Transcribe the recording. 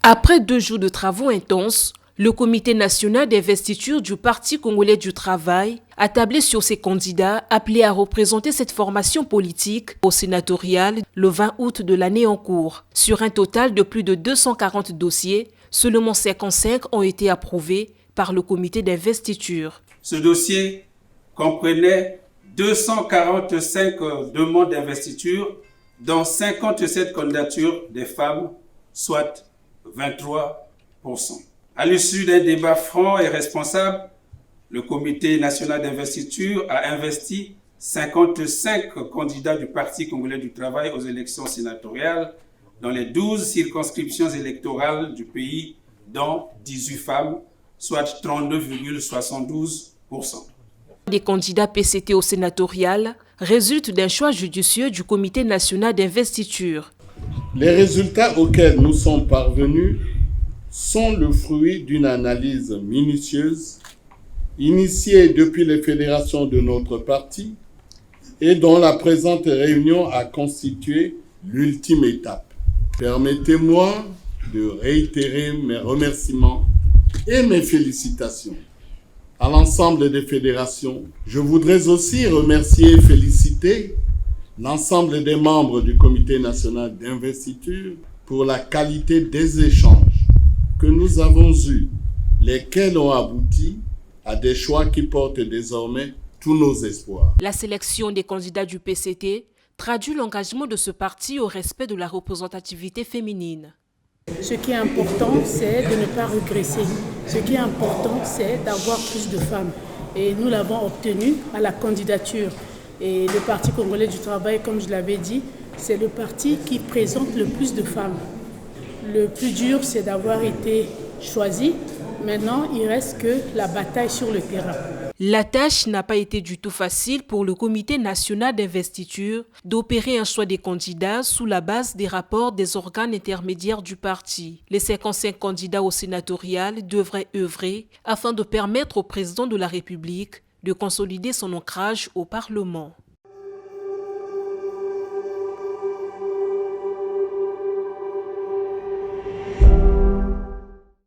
Après 2 jours de travaux intenses, le Comité national d'investiture du Parti congolais du travail a tablé sur ses candidats appelés à représenter cette formation politique au sénatorial le 20 août de l'année en cours. Sur un total de plus de 240 dossiers, seulement 55 ont été approuvés par le comité d'investiture. Ce dossier comprenait 245 demandes d'investiture, dont 57 candidatures des femmes, soit 23%. À l'issue d'un débat franc et responsable, le Comité national d'investiture a investi 55 candidats du Parti congolais du travail aux élections sénatoriales dans les 12 circonscriptions électorales du pays, dont 18 femmes, soit 32,72%. Les candidats PCT au sénatorial résultent d'un choix judicieux du Comité national d'investiture. Les résultats auxquels nous sommes parvenus sont le fruit d'une analyse minutieuse, initiée depuis les fédérations de notre parti et dont la présente réunion a constitué l'ultime étape. Permettez-moi de réitérer mes remerciements et mes félicitations à l'ensemble des fédérations. Je voudrais aussi remercier et féliciter l'ensemble des membres du Comité national d'investiture pour la qualité des échanges que nous avons eus, lesquels ont abouti à des choix qui portent désormais tous nos espoirs. La sélection des candidats du PCT traduit l'engagement de ce parti au respect de la représentativité féminine. Ce qui est important, c'est de ne pas regresser. Ce qui est important, c'est d'avoir plus de femmes. Et nous l'avons obtenu à la candidature. Et le Parti congolais du travail, comme je l'avais dit, c'est le parti qui présente le plus de femmes. Le plus dur, c'est d'avoir été choisi. Maintenant, il reste que la bataille sur le terrain. La tâche n'a pas été du tout facile pour le Comité national d'investiture d'opérer un choix des candidats sous la base des rapports des organes intermédiaires du parti. Les 55 candidats au sénatorial devraient œuvrer afin de permettre au président de la République de consolider son ancrage au Parlement.